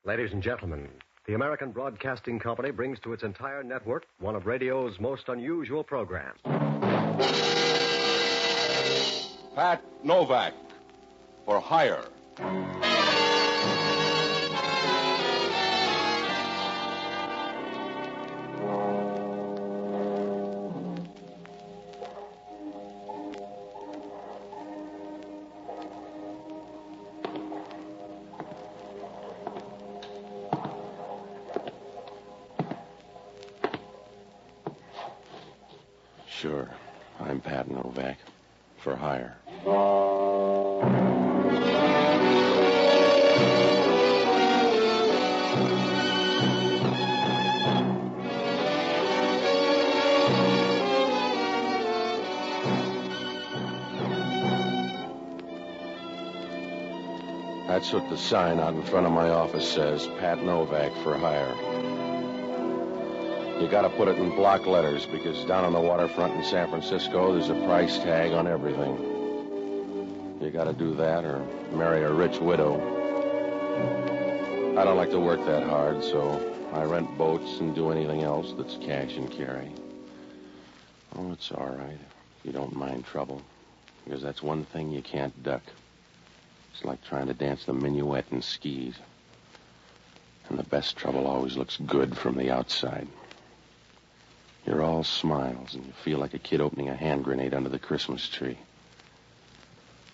Ladies and gentlemen, the American Broadcasting Company brings to its entire network one of radio's most unusual programs. Pat Novak, for hire. Sure, I'm Pat Novak, for hire. That's what the sign out in front of my office says, Pat Novak, for hire. You gotta put it in block letters because down on the waterfront in San Francisco, there's a price tag on everything. You gotta do that or marry a rich widow. I don't like to work that hard, so I rent boats and do anything else that's cash and carry. Oh, it's all right if you don't mind trouble, because that's one thing you can't duck. It's like trying to dance the minuet in skis. And the best trouble always looks good from the outside. You're all smiles, and you feel like a kid opening a hand grenade under the Christmas tree.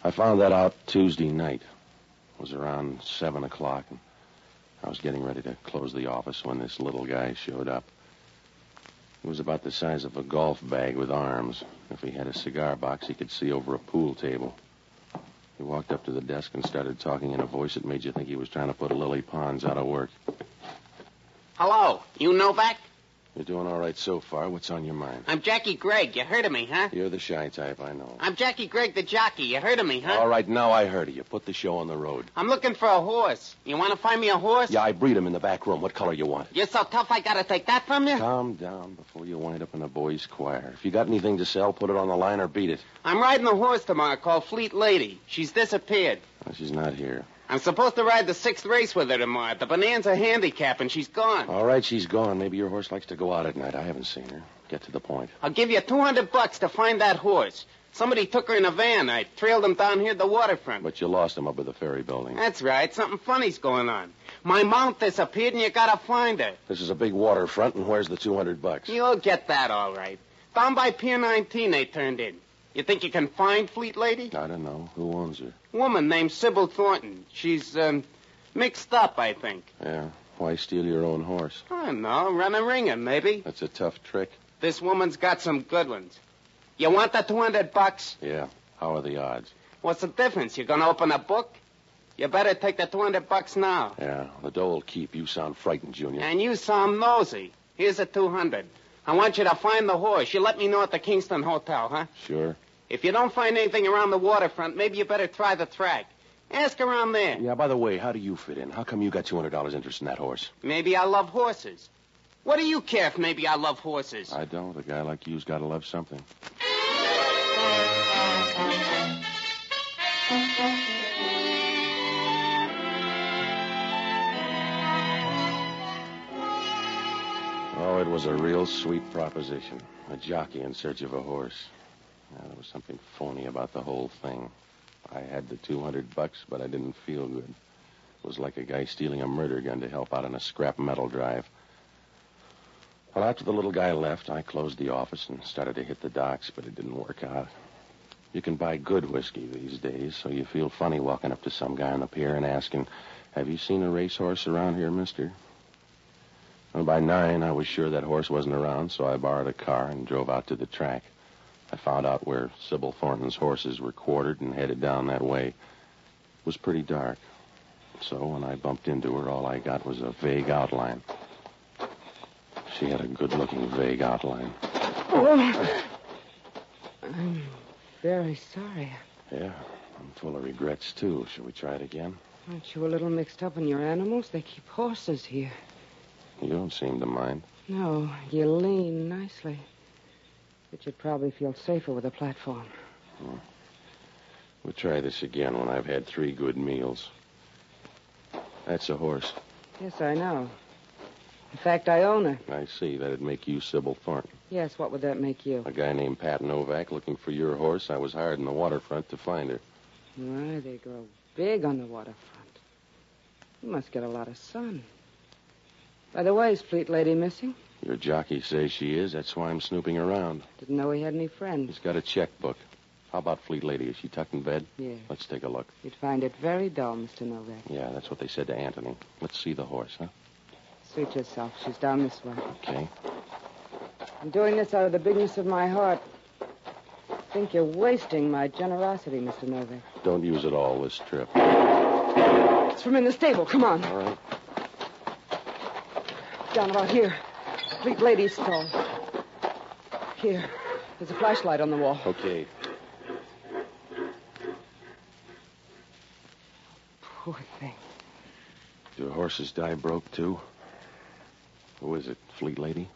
I found that out Tuesday night. It was around 7 o'clock, and I was getting ready to close the office when this little guy showed up. He was about the size of a golf bag with arms. If he had a cigar box, he could see over a pool table. He walked up to the desk and started talking in a voice that made you think he was trying to put Lily Pons out of work. Hello, you Novak? You're doing all right so far. What's on your mind? I'm Jackie Gregg. You heard of me, huh? You're the shy type, I know. I'm Jackie Gregg, the jockey. You heard of me, huh? All right, now I heard of you. Put the show on the road. I'm looking for a horse. You want to find me a horse? Yeah, I breed him in the back room. What color you want? You're so tough I gotta take that from you? Calm down before you wind up in a boys' choir. If you got anything to sell, put it on the line or beat it. I'm riding a horse tomorrow called Fleet Lady. She's disappeared. Well, she's not here. I'm supposed to ride the 6th race with her tomorrow. The Bonanza handicap, and she's gone. All right, she's gone. Maybe your horse likes to go out at night. I haven't seen her. Get to the point. I'll give you $200 to find that horse. Somebody took her in a van. I trailed him down here at the waterfront. But you lost him up at the ferry building. That's right. Something funny's going on. My mount disappeared, and you gotta find her. This is a big waterfront, and where's the $200? You'll get that all right. Down by Pier 19 they turned in. You think you can find Fleet Lady? I don't know. Who owns her? Woman named Sybil Thornton. She's, mixed up, I think. Yeah. Why steal your own horse? I don't know. Run a ringer, maybe. That's a tough trick. This woman's got some good ones. You want the $200? Yeah. How are the odds? What's the difference? You gonna open a book? You better take the $200 now. Yeah. The dough will keep. You sound frightened, Junior. And you sound nosy. Here's the $200. I want you to find the horse. You let me know at the Kingston Hotel, huh? Sure. If you don't find anything around the waterfront, maybe you better try the track. Ask around there. Yeah, by the way, how do you fit in? How come you got $200 interest in that horse? Maybe I love horses. What do you care if maybe I love horses? I don't. A guy like you's got to love something. Oh, it was a real sweet proposition. A jockey in search of a horse. Yeah, there was something phony about the whole thing. I had the $200, but I didn't feel good. It was like a guy stealing a murder gun to help out on a scrap metal drive. Well, after the little guy left, I closed the office and started to hit the docks, but it didn't work out. You can buy good whiskey these days, so you feel funny walking up to some guy on the pier and asking, "Have you seen a racehorse around here, mister?" Well, by 9, I was sure that horse wasn't around, so I borrowed a car and drove out to the track. I found out where Sybil Thornton's horses were quartered and headed down that way. It was pretty dark. So when I bumped into her, all I got was a vague outline. She had a good-looking vague outline. Oh, I'm very sorry. Yeah, I'm full of regrets, too. Shall we try it again? Aren't you a little mixed up on your animals? They keep horses here. You don't seem to mind. No, you lean nicely. But you'd probably feel safer with a platform. We'll try this again when I've had 3 good meals. That's a horse. Yes, I know. In fact, I own her. I see. That'd make you Sybil Thornton. Yes, what would that make you? A guy named Pat Novak looking for your horse. I was hired in the waterfront to find her. Why, they grow big on the waterfront. You must get a lot of sun. By the way, is Fleet Lady missing? Your jockey says she is. That's why I'm snooping around. Didn't know he had any friends. He's got a checkbook. How about Fleet Lady? Is she tucked in bed? Yeah. Let's take a look. You'd find it very dull, Mr. Novak. Yeah, that's what they said to Anthony. Let's see the horse, huh? Suit yourself. She's down this way. Okay. I'm doing this out of the bigness of my heart. I think you're wasting my generosity, Mr. Novak. Don't use it all this trip. It's from in the stable. Come on. All right. Down about here. Fleet Lady's stall. Here. There's a flashlight on the wall. Okay. Poor thing. Do horses die broke, too? Who is it? Fleet Lady?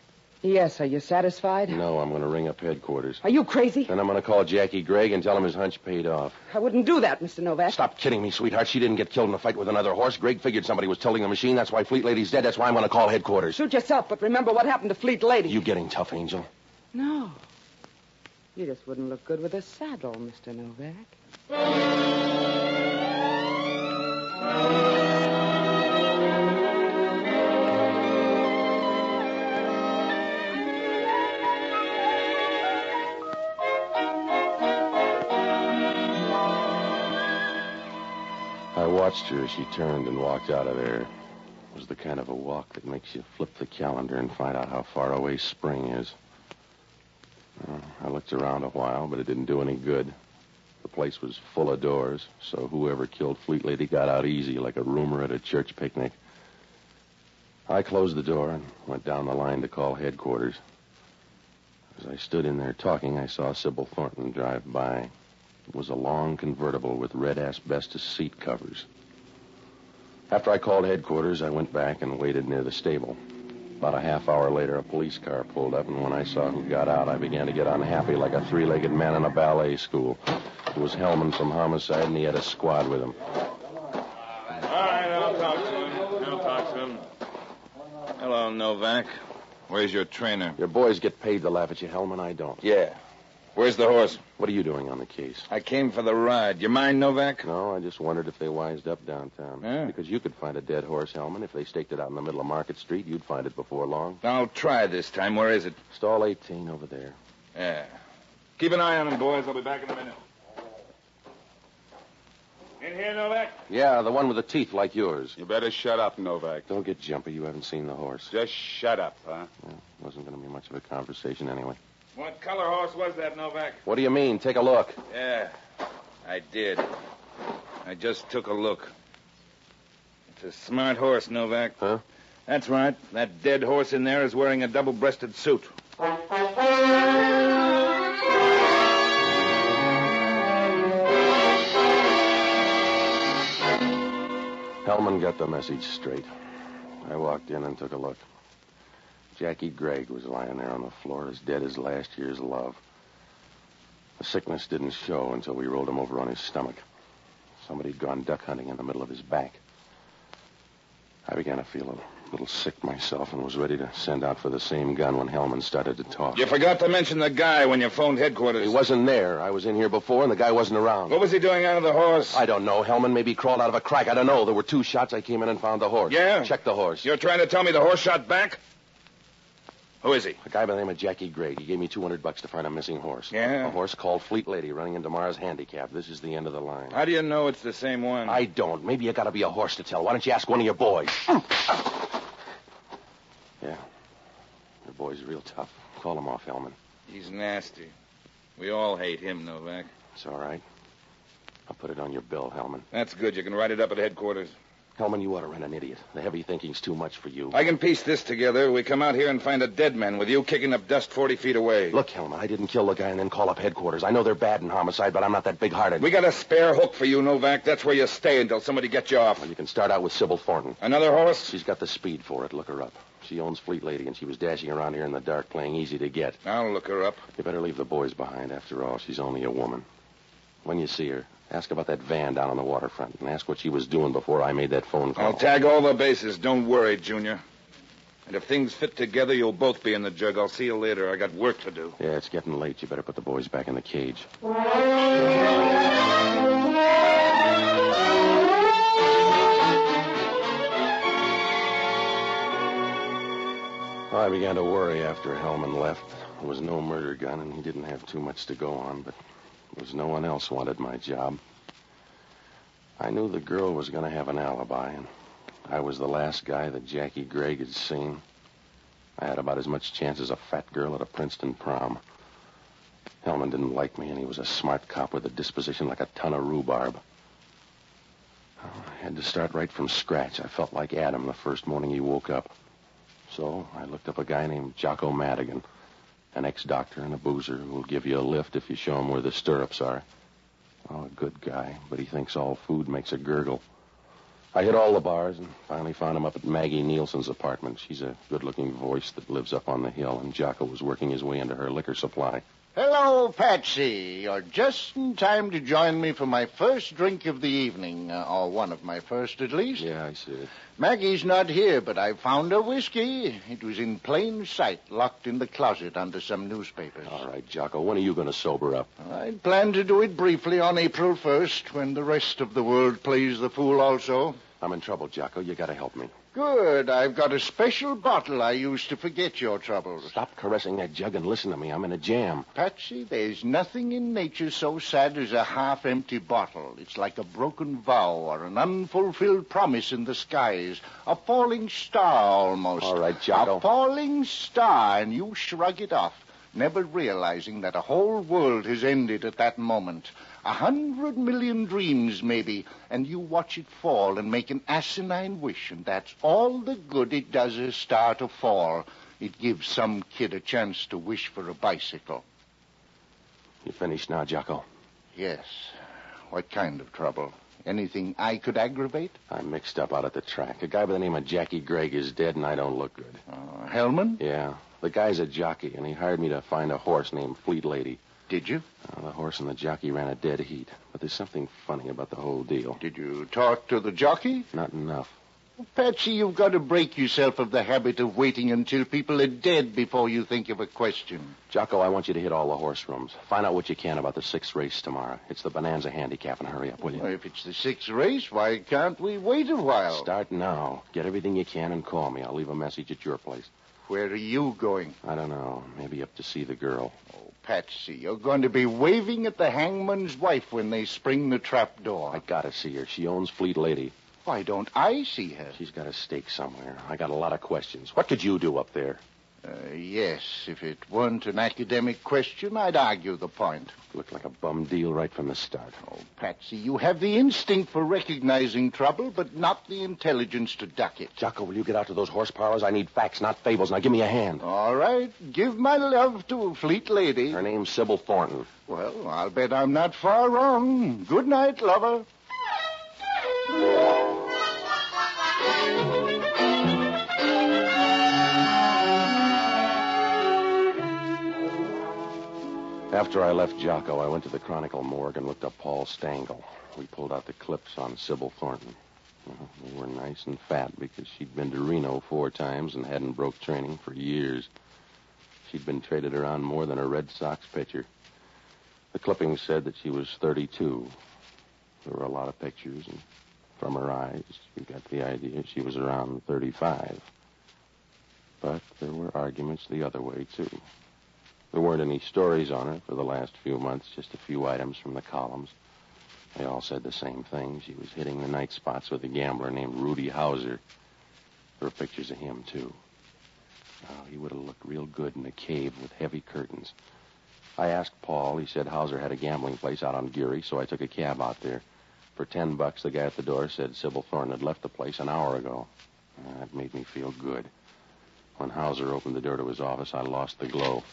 Yes, are you satisfied? No, I'm going to ring up headquarters. Are you crazy? Then I'm going to call Jackie Gregg and tell him his hunch paid off. I wouldn't do that, Mr. Novak. Stop kidding me, sweetheart. She didn't get killed in a fight with another horse. Gregg figured somebody was tilting the machine. That's why Fleet Lady's dead. That's why I'm going to call headquarters. Shoot yourself, but remember what happened to Fleet Lady. You getting tough, Angel? No. You just wouldn't look good with a saddle, Mr. Novak. I watched her as she turned and walked out of there. It was the kind of a walk that makes you flip the calendar and find out how far away spring is. I looked around a while, but it didn't do any good. The place was full of doors, so whoever killed Fleet Lady got out easy like a rumor at a church picnic. I closed the door and went down the line to call headquarters. As I stood in there talking, I saw Sybil Thornton drive by. It was a long convertible with red asbestos seat covers. After I called headquarters, I went back and waited near the stable. About a half hour later, a police car pulled up, and when I saw who got out, I began to get unhappy like a three-legged man in a ballet school. It was Hellman from Homicide, and he had a squad with him. All right, I'll talk to him. Hello, Novak. Where's your trainer? Your boys get paid to laugh at you, Hellman. I don't. Yeah. Where's the horse? What are you doing on the case? I came for the ride. You mind, Novak? No, I just wondered if they wised up downtown. Yeah. Because you could find a dead horse, Hellman. If they staked it out in the middle of Market Street, you'd find it before long. I'll try this time. Where is it? Stall 18 over there. Yeah. Keep an eye on him, boys. I'll be back in a minute. In here, Novak? Yeah, the one with the teeth like yours. You better shut up, Novak. Don't get jumpy. You haven't seen the horse. Just shut up, huh? Well, wasn't going to be much of a conversation anyway. What color horse was that, Novak? What do you mean? Take a look. Yeah, I did. I just took a look. It's a smart horse, Novak. Huh? That's right. That dead horse in there is wearing a double-breasted suit. Hellman got the message straight. I walked in and took a look. Jackie Gregg was lying there on the floor, as dead as last year's love. The sickness didn't show until we rolled him over on his stomach. Somebody'd gone duck hunting in the middle of his back. I began to feel a little sick myself and was ready to send out for the same gun when Hellman started to talk. You forgot to mention the guy when you phoned headquarters. He wasn't there. I was in here before, and the guy wasn't around. What was he doing out of the horse? I don't know. Hellman maybe crawled out of a crack. I don't know. There were 2 shots. I came in and found the horse. Yeah? Check the horse. You're trying to tell me the horse shot back? Who is he? A guy by the name of Jackie Gregg. He gave me $200 to find a missing horse. Yeah? A horse called Fleet Lady running into Mars Handicap. This is the end of the line. How do you know it's the same one? I don't. Maybe you gotta be a horse to tell. Why don't you ask one of your boys? Yeah. Your boy's real tough. Call him off, Hellman. He's nasty. We all hate him, Novak. It's all right. I'll put it on your bill, Hellman. That's good. You can write it up at headquarters. Hellman, you ought to run an idiot. The heavy thinking's too much for you. I can piece this together. We come out here and find a dead man with you kicking up dust 40 feet away. Look, Hellman, I didn't kill the guy and then call up headquarters. I know they're bad in homicide, but I'm not that big-hearted. We got a spare hook for you, Novak. That's where you stay until somebody gets you off. Well, you can start out with Sybil Thornton. Another horse? She's got the speed for it. Look her up. She owns Fleet Lady, and she was dashing around here in the dark playing easy to get. I'll look her up. You better leave the boys behind. After all, she's only a woman. When you see her, Ask about that van down on the waterfront, and ask what she was doing before I made that phone call. I'll tag all the bases. Don't worry, Junior. And if things fit together, you'll both be in the jug. I'll see you later. I got work to do. Yeah, it's getting late. You better put the boys back in the cage. I began to worry after Hellman left. There was no murder gun, and he didn't have too much to go on, but there was no one else wanted my job. I knew the girl was going to have an alibi, and I was the last guy that Jackie Gregg had seen. I had about as much chance as a fat girl at a Princeton prom. Hellman didn't like me, and he was a smart cop with a disposition like a ton of rhubarb. I had to start right from scratch. I felt like Adam the first morning he woke up. So I looked up a guy named Jocko Madigan, an ex-doctor and a boozer who will give you a lift if you show him where the stirrups are. Oh, a good guy, but he thinks all food makes a gurgle. I hit all the bars and finally found him up at Maggie Nielsen's apartment. She's a good-looking voice that lives up on the hill, and Jocko was working his way into her liquor supply. Hello, Patsy. You're just in time to join me for my first drink of the evening, or one of my first, at least. Yeah, I see it. Maggie's not here, but I found her whiskey. It was in plain sight, locked in the closet under some newspapers. All right, Jocko, when are you going to sober up? I plan to do it briefly on April 1st, when the rest of the world plays the fool also. I'm in trouble, Jocko. You got to help me. Good. I've got a special bottle I use to forget your troubles. Stop caressing that jug and listen to me. I'm in a jam. Patsy, there's nothing in nature so sad as a half-empty bottle. It's like a broken vow or an unfulfilled promise in the skies. A falling star, almost. All right, Jocko. A falling star, and you shrug it off, never realizing that a whole world has ended at that moment. 100 million dreams, maybe, and you watch it fall and make an asinine wish, and that's all the good it does a star to fall. It gives some kid a chance to wish for a bicycle. You finished now, Jocko? Yes. What kind of trouble? Anything I could aggravate? I'm mixed up out at the track. A guy by the name of Jackie Gregg is dead, and I don't look good. Hellman? Yeah. The guy's a jockey, and he hired me to find a horse named Fleet Lady. Did you? The horse and the jockey ran a dead heat. But there's something funny about the whole deal. Did you talk to the jockey? Not enough. Patsy, you've got to break yourself of the habit of waiting until people are dead before you think of a question. Jocko, I want you to hit all the horse rooms. Find out what you can about the 6th race tomorrow. It's the Bonanza Handicap, and hurry up, will you? Well, if it's the 6th race, why can't we wait a while? Start now. Get everything you can and call me. I'll leave a message at your place. Where are you going? I don't know. Maybe up to see the girl. Oh, Patsy, you're going to be waving at the hangman's wife when they spring the trap door. I gotta see her. She owns Fleet Lady. Why don't I see her? She's got a stake somewhere. I got a lot of questions. What could you do up there? Yes, if it weren't an academic question, I'd argue the point. Looked like a bum deal right from the start. Oh, Patsy, you have the instinct for recognizing trouble, but not the intelligence to duck it. Jocko, will you get out to those horse parlors? I need facts, not fables. Now give me a hand. All right. Give my love to a Fleet Lady. Her name's Sybil Thornton. Well, I'll bet I'm not far wrong. Good night, lover. After I left Jocko, I went to the Chronicle morgue and looked up Paul Stangl. We pulled out the clips on Sybil Thornton. Well, they were nice and fat because she'd been to Reno 4 times and hadn't broke training for years. She'd been traded around more than a Red Sox pitcher. The clippings said that she was 32. There were a lot of pictures, and from her eyes, you got the idea she was around 35. But there were arguments the other way, too. There weren't any stories on her for the last few months, just a few items from the columns. They all said the same thing. She was hitting the night spots with a gambler named Rudy Hauser. There were pictures of him, too. Oh, he would have looked real good in a cave with heavy curtains. I asked Paul. He said Hauser had a gambling place out on Geary, so I took a cab out there. For $10, the guy at the door said Sybil Thornton had left the place an hour ago. That made me feel good. When Hauser opened the door to his office, I lost the glow.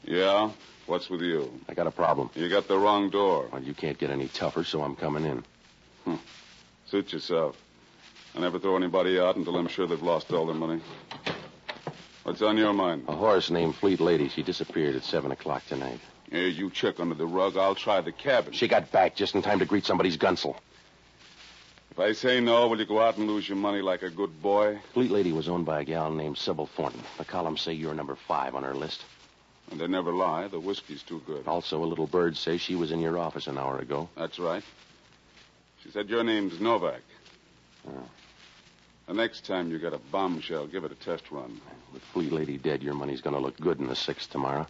Yeah? What's with you? I got a problem. You got the wrong door. Well, you can't get any tougher, so I'm coming in. Suit yourself. I never throw anybody out until I'm sure they've lost all their money. What's on your mind? A horse named Fleet Lady. She disappeared at 7 o'clock tonight. Here, you check under the rug. I'll try the cabin. She got back just in time to greet somebody's gunsel. If I say no, will you go out and lose your money like a good boy? Fleet Lady was owned by a gal named Sybil Thornton. The columns say you're number 5 on her list. And they never lie. The whiskey's too good. Also, a little bird says she was in your office an hour ago. That's right. She said your name's Novak. Oh. The next time you get a bombshell, give it a test run. With Fleet Lady dead, your money's going to look good in the 6th tomorrow.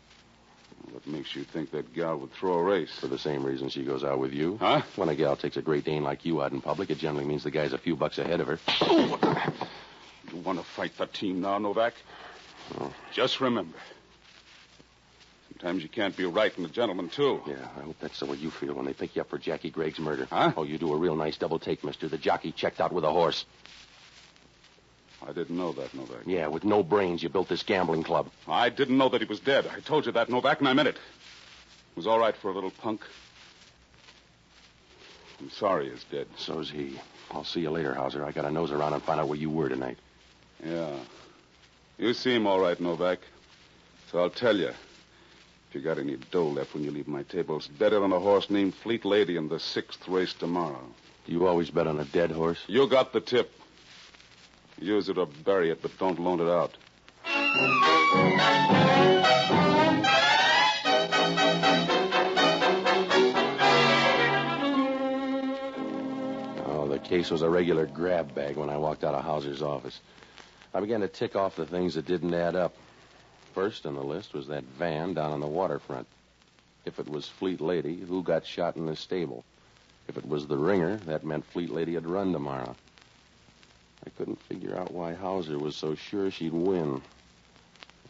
What makes you think that gal would throw a race? For the same reason she goes out with you. Huh? When a gal takes a Great Dane like you out in public, it generally means the guy's a few bucks ahead of her. You want to fight the team now, Novak? Oh. Just remember, sometimes you can't be right and a gentleman, too. Yeah, I hope that's the way you feel when they pick you up for Jackie Gregg's murder. Huh? Oh, you do a real nice double take, mister. The jockey checked out with a horse. I didn't know that, Novak. Yeah, with no brains, you built this gambling club. I didn't know that he was dead. I told you that, Novak, and I meant it. It was all right for a little punk. I'm sorry he's dead. So's he. I'll see you later, Hauser. I got to nose around and find out where you were tonight. Yeah. You seem all right, Novak. So I'll tell you. If you got any dough left when you leave my table, it's better on a horse named Fleet Lady in the 6th race tomorrow. Do you always bet on a dead horse? You got the tip. Use it or bury it, but don't loan it out. Oh, the case was a regular grab bag when I walked out of Hauser's office. I began to tick off the things that didn't add up. First on the list was that van down on the waterfront. If it was Fleet Lady, who got shot in the stable? If it was the ringer, that meant Fleet Lady had run tomorrow. I couldn't figure out why Hauser was so sure she'd win.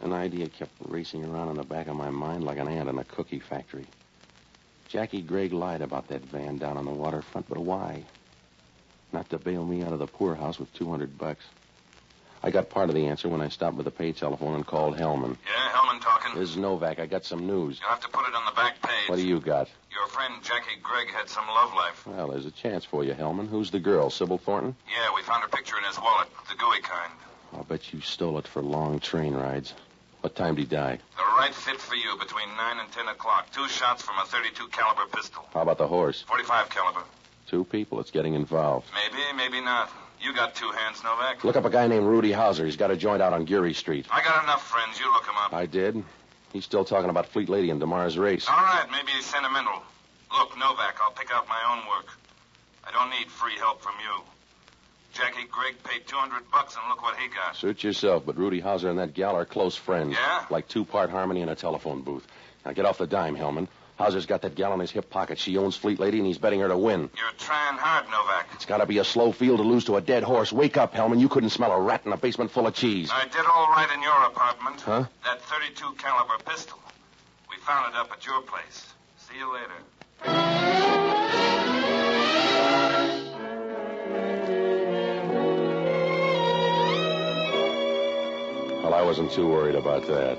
An idea kept racing around in the back of my mind like an ant in a cookie factory. Jackie Gregg lied about that van down on the waterfront, but why? Not to bail me out of the poorhouse with $200. I got part of the answer when I stopped with the pay telephone and called Hellman. Yeah, Hellman talking. This is Novak. I got some news. You'll have to put it on the back page. What do you got? Your friend Jackie Gregg had some love life. Well, there's a chance for you, Hellman. Who's the girl, Sybil Thornton? Yeah, we found her picture in his wallet, the gooey kind. I'll bet you stole it for long train rides. What time did he die? The right fit for you, between 9 and 10 o'clock. 2 shots from a 32 caliber pistol. How about the horse? 45 caliber. 2 people. It's getting involved. Maybe, maybe not. You got 2 hands, Novak. Look up a guy named Rudy Hauser. He's got a joint out on Geary Street. I got enough friends. You look him up. I did. He's still talking about Fleet Lady and tomorrow's race. All right, maybe he's sentimental. Look, Novak, I'll pick out my own work. I don't need free help from you. Jackie Gregg paid $200, and look what he got. Suit yourself, but Rudy Hauser and that gal are close friends. Yeah? Like 2-part harmony in a telephone booth. Now get off the dime, Hellman. Hauser's got that gal in his hip pocket. She owns Fleet Lady, and he's betting her to win. You're trying hard, Novak. It's got to be a slow field to lose to a dead horse. Wake up, Hellman. You couldn't smell a rat in a basement full of cheese. I did all right in your apartment. Huh? That 32 caliber pistol. We found it up at your place. See you later. Well, I wasn't too worried about that.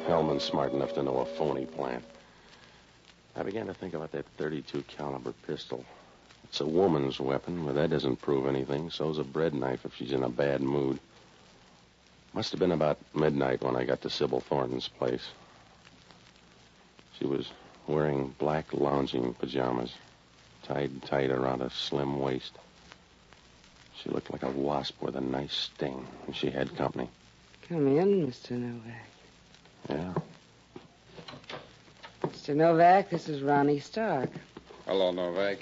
Hellman's smart enough to know a phony plant. I began to think about that 32 caliber pistol. It's a woman's weapon, but that doesn't prove anything. So's a bread knife if she's in a bad mood. Must have been about midnight when I got to Sybil Thornton's place. She was wearing black lounging pajamas, tied tight around a slim waist. She looked like a wasp with a nice sting, and she had company. Come in, Mr. Novak. Yeah. Mr. Novak, this is Ronnie Stark. Hello, Novak.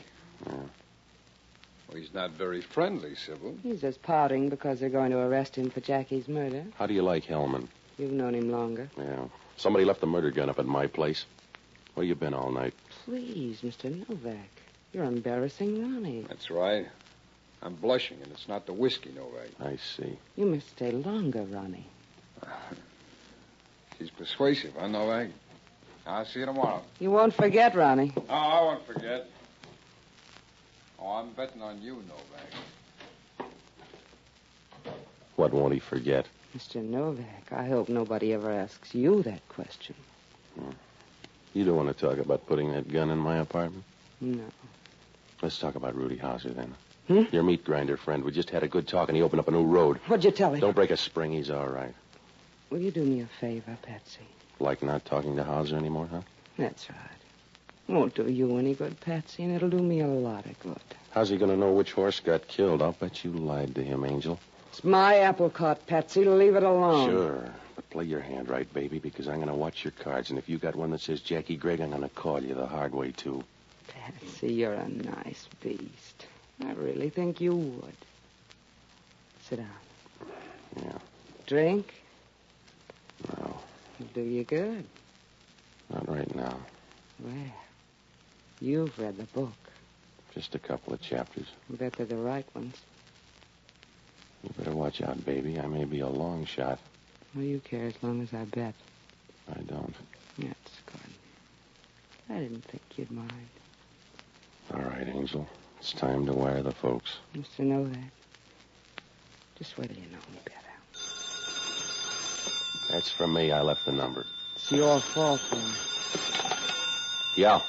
Yeah. Well, he's not very friendly, Sybil. He's just pouting because they're going to arrest him for Jackie's murder. How do you like Hellman? You've known him longer. Yeah. Somebody left the murder gun up at my place. Where you been all night? Please, Mr. Novak. You're embarrassing Ronnie. That's right. I'm blushing, and it's not the whiskey, Novak. I see. You must stay longer, Ronnie. She's persuasive, huh, Novak? I'll see you tomorrow. You won't forget, Ronnie. Oh, I won't forget. Oh, I'm betting on you, Novak. What won't he forget? Mr. Novak, I hope nobody ever asks you that question. You don't want to talk about putting that gun in my apartment? No. Let's talk about Rudy Hauser, then. Hmm? Your meat grinder friend. We just had a good talk, and he opened up a new road. What'd you tell him? Don't break a spring. He's all right. Will you do me a favor, Patsy? Like not talking to Hauser anymore, huh? That's right. Won't do you any good, Patsy, and it'll do me a lot of good. How's he going to know which horse got killed? I'll bet you lied to him, Angel. It's my apple cart, Patsy. Leave it alone. Sure. But play your hand right, baby, because I'm going to watch your cards. And if you got one that says Jackie Gregg, I'm going to call you the hard way, too. Patsy, you're a nice beast. I really think you would. Sit down. Yeah. Drink? No, It'll do you good. not right now. Well, you've read the book. Just a couple of chapters. I bet they're the right ones. You better watch out, baby. I may be a long shot. Well, you care as long as I bet. I don't. That's good. I didn't think you'd mind. All right, Angel. It's time to wire the folks. Used to know that. Just wait till you know me better. That's from me. I left the number. It's your fault, then. Yeah.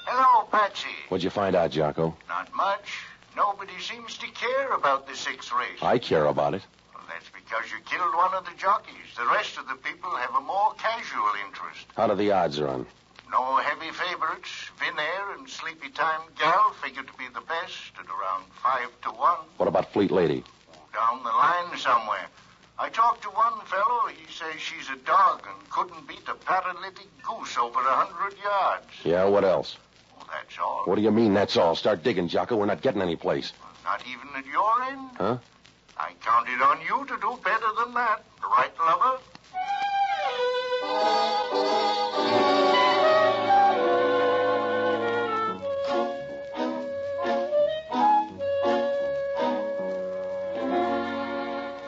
Hello, Patsy. What'd you find out, Jocko? Not much. Nobody seems to care about the 6th race. I care about it. Well, that's because you killed one of the jockeys. The rest of the people have a more casual interest. How do the odds run? No heavy favorites. Vin Air and Sleepy Time Gal figure to be the best at around 5-1. What about Fleet Lady? Down the line somewhere. I talked to one fellow. He says she's a dog and couldn't beat a paralytic goose over 100 yards. Yeah, what else? Well, that's all. What do you mean, that's all? Start digging, Jocko. We're not getting any place. Not even at your end? Huh? I counted on you to do better than that. Right, lover?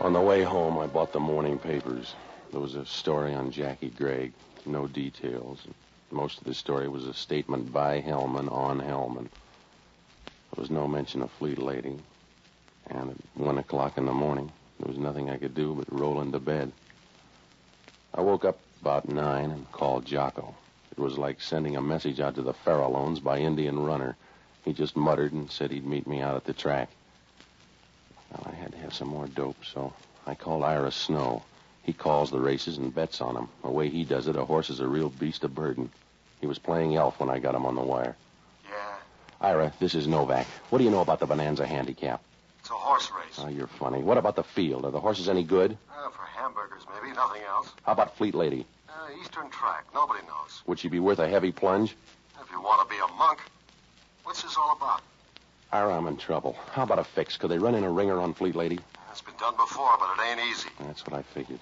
On the way home, I bought the morning papers. There was a story on Jackie Gregg. No details. Most of the story was a statement by Hellman on Hellman. There was no mention of Fleet Lady. And at 1 o'clock in the morning, there was nothing I could do but roll into bed. I woke up about 9 and called Jocko. It was like sending a message out to the Farallones by Indian Runner. He just muttered and said he'd meet me out at the track. Well, I had to have some more dope, so I called Ira Snow. He calls the races and bets on them. The way he does it, a horse is a real beast of burden. He was playing elf when I got him on the wire. Yeah. Ira, this is Novak. What do you know about the Bonanza handicap? It's a horse race. Oh, you're funny. What about the field? Are the horses any good? For hamburgers, maybe. Nothing else. How about Fleet Lady? Eastern track. Nobody knows. Would she be worth a heavy plunge? If you want to be a monk. What's this all about? Ira, I'm in trouble. How about a fix? Could they run in a ringer on Fleet Lady? It's been done before, but it ain't easy. That's what I figured.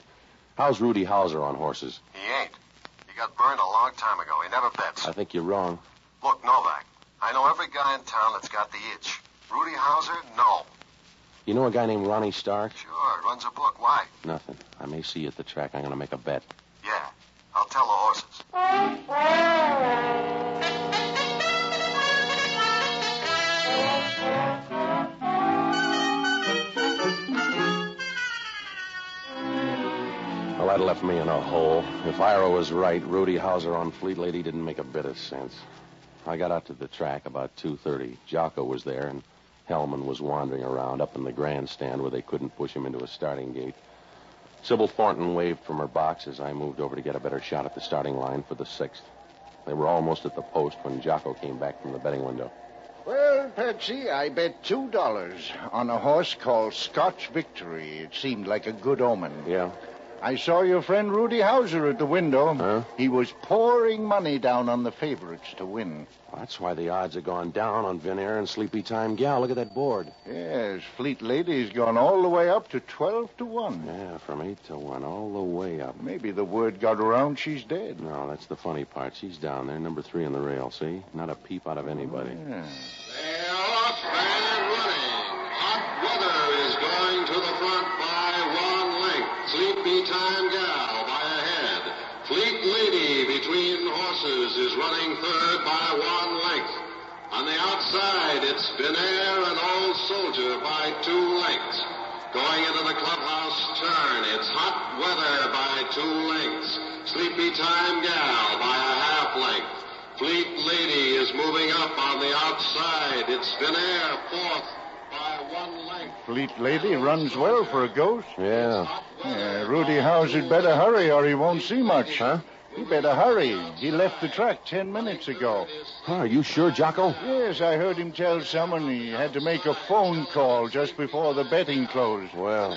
How's Rudy Hauser on horses? He ain't. He got burned a long time ago. He never bets. I think you're wrong. Look, Novak, I know every guy in town that's got the itch. Rudy Hauser, no. You know a guy named Ronnie Stark? Sure, runs a book. Why? Nothing. I may see you at the track. I'm going to make a bet. Yeah, I'll tell the horses. Well, that left me in a hole. If Ira was right, Rudy Hauser on Fleet Lady didn't make a bit of sense. I got out to the track about 2:30. Jocko was there, and Hellman was wandering around up in the grandstand where they couldn't push him into a starting gate. Sybil Thornton waved from her box as I moved over to get a better shot at the starting line for the 6th. They were almost at the post when Jocko came back from the betting window. Well, Patsy, I bet $2 on a horse called Scotch Victory. It seemed like a good omen. Yeah? I saw your friend Rudy Hauser at the window. Huh? He was pouring money down on the favorites to win. Well, that's why the odds have gone down on Vin Air and Sleepy Time Gal. Look at that board. Yes, Fleet Lady's gone all the way up to 12-1. Yeah, from 8-1, all the way up. Maybe the word got around she's dead. No, that's the funny part. She's down there, number 3 on the rail, see? Not a peep out of anybody. Yeah. They're off and running. Hot Weather is going to the front by 1 length. Sleepy Time Gal by a head. Fleet Lady between horses is running third by 1 length. On the outside, it's Vin Air and Old Soldier by 2 lengths. Going into the clubhouse turn, it's Hot Weather by 2 lengths. Sleepy Time Gal by a half length. Fleet Lady is moving up on the outside. It's Vin Air fourth by 1 length. Fleet Lady runs well for a ghost. Yeah. Yeah, Rudy Hauser'd better hurry or he won't see much. Huh? You better hurry. He left the track 10 minutes ago. Huh, are you sure, Jocko? Yes, I heard him tell someone he had to make a phone call just before the betting closed. Well,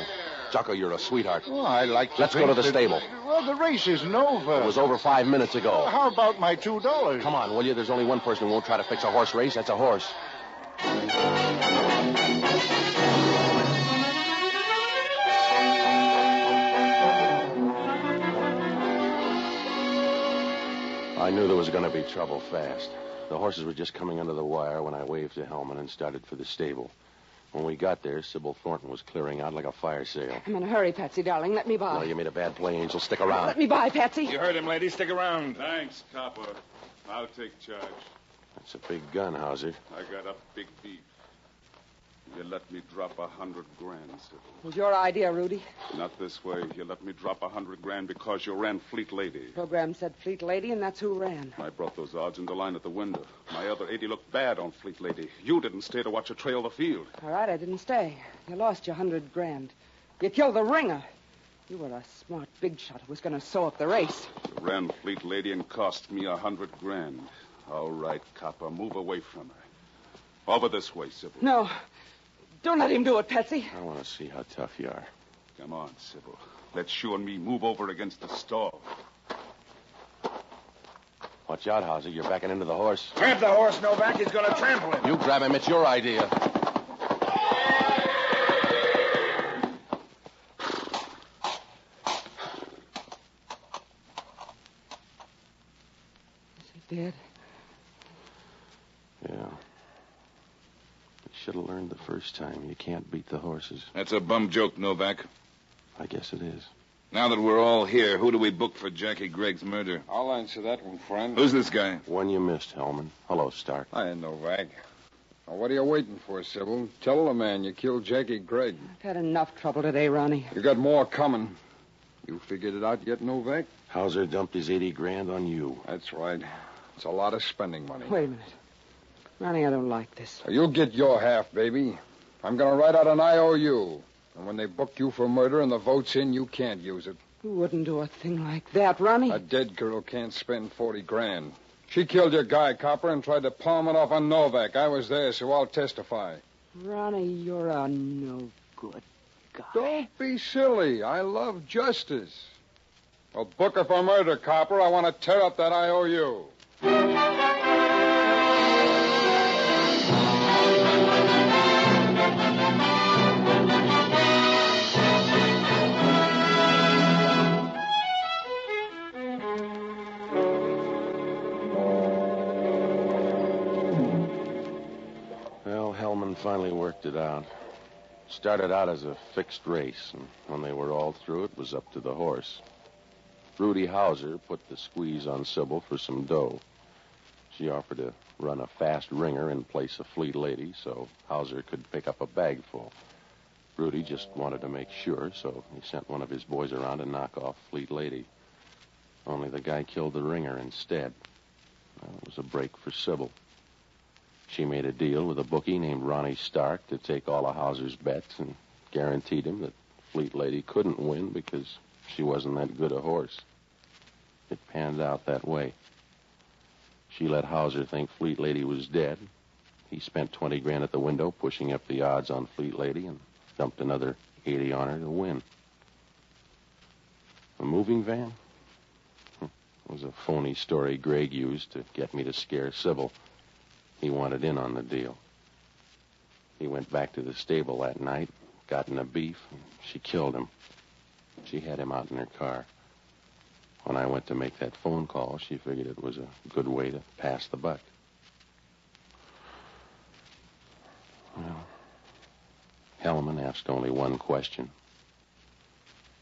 Jocko, you're a sweetheart. Oh, I like to Let's go to the stable. Well, the race isn't over. It was over 5 minutes ago. How about my $2? Come on, will you? There's only one person who won't try to fix a horse race. That's a horse. I knew there was going to be trouble fast. The horses were just coming under the wire when I waved to Hellman and started for the stable. When we got there, Sybil Thornton was clearing out like a fire sale. I'm in a hurry, Patsy, darling. Let me by. No, you made a bad play, Angel. Stick around. Let me by, Patsy. You heard him, lady. Stick around. Thanks, Copper. I'll take charge. That's a big gun, Hauser. I got a big beef. You let me drop $100 grand, Sybil. It was your idea, Rudy. Not this way. You let me drop $100 grand because you ran Fleet Lady. Program said Fleet Lady, and that's who ran. I brought those odds into line at the window. My other 80 looked bad on Fleet Lady. You didn't stay to watch her trail the field. All right, I didn't stay. You lost your $100 grand. You killed the ringer. You were a smart big shot who was going to sew up the race. You ran Fleet Lady and cost me $100 grand. All right, Copper, move away from her. Over this way, Sybil. No. Don't let him do it, Patsy. I want to see how tough you are. Come on, Sybil. Let you and me move over against the stall. Watch out, Hauser. You're backing into the horse. Grab the horse, Novak. He's going to trample him. You grab him. It's your idea. Is he dead? Yeah. Should have learned the first time. You can't beat the horses. That's a bum joke, Novak. I guess it is. Now that we're all here, who do we book for Jackie Gregg's murder? I'll answer that one, friend. Who's this guy? One you missed, Hellman. Hello, Stark. Hi, Novak. Now, what are you waiting for, Sybil? Tell the man you killed Jackie Gregg. I've had enough trouble today, Ronnie. You got more coming. You figured it out yet, Novak? Hauser dumped his 80 grand on you. That's right. It's a lot of spending money. Wait a minute. Ronnie, I don't like this. You'll get your half, baby. I'm going to write out an IOU. And when they book you for murder and the vote's in, you can't use it. You wouldn't do a thing like that, Ronnie. A dead girl can't spend 40 grand. She killed your guy, Copper, and tried to palm it off on Novak. I was there, so I'll testify. Ronnie, you're a no-good guy. Don't be silly. I love justice. Well, book her for murder, Copper. I want to tear up that IOU. Finally worked it out. Started out as a fixed race, and when they were all through, it was up to the horse. Rudy Hauser put the squeeze on Sybil for some dough. She offered to run a fast ringer in place of Fleet Lady so Hauser could pick up a bagful. Rudy just wanted to make sure, so he sent one of his boys around to knock off Fleet Lady. Only the guy killed the ringer instead. Well, it was a break for Sybil. She made a deal with a bookie named Ronnie Stark to take all of Hauser's bets and guaranteed him that Fleet Lady couldn't win because she wasn't that good a horse. It panned out that way. She let Hauser think Fleet Lady was dead. He spent 20 grand at the window pushing up the odds on Fleet Lady and dumped another 80 on her to win. A moving van? It was a phony story Gregg used to get me to scare Sybil. He wanted in on the deal. He went back to the stable that night, got in a beef, and she killed him. She had him out in her car. When I went to make that phone call, she figured it was a good way to pass the buck. Well, Hellman asked only one question.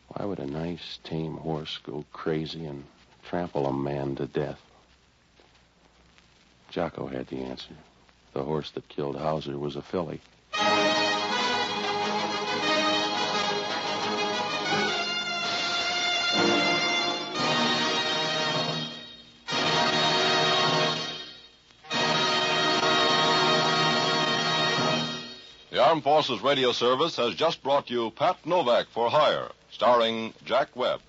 Why would a nice, tame horse go crazy and trample a man to death? Jocko had the answer. The horse that killed Hauser was a filly. The Armed Forces Radio Service has just brought you Pat Novak for Hire, starring Jack Webb.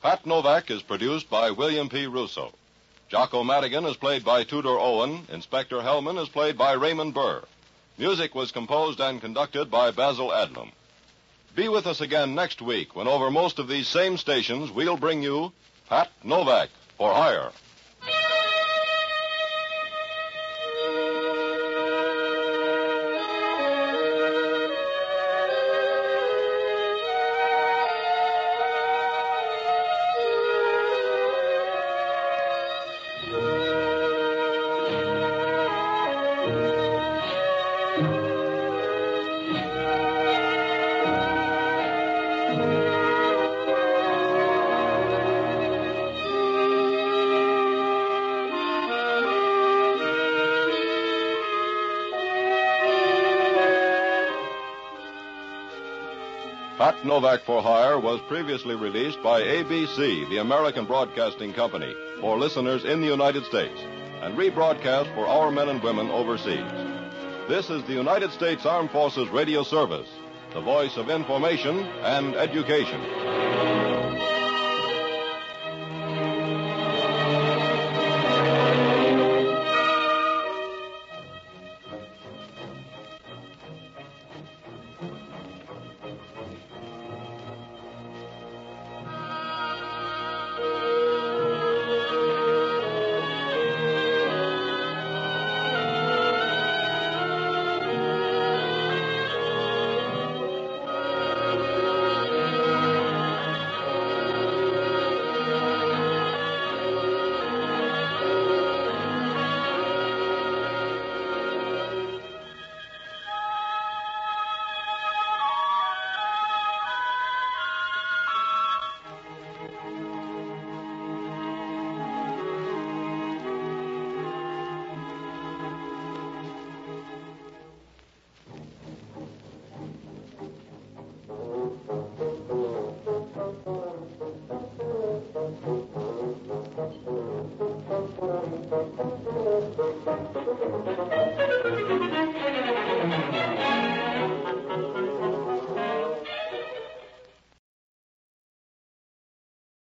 Pat Novak is produced by William P. Russo. Jocko Madigan is played by Tudor Owen. Inspector Hellman is played by Raymond Burr. Music was composed and conducted by Basil Adlam. Be with us again next week when over most of these same stations we'll bring you Pat Novak for Hire. Pat Novak for Hire was previously released by ABC, the American Broadcasting Company, for listeners in the United States, and rebroadcast for our men and women overseas. This is the United States Armed Forces Radio Service, the voice of information and education.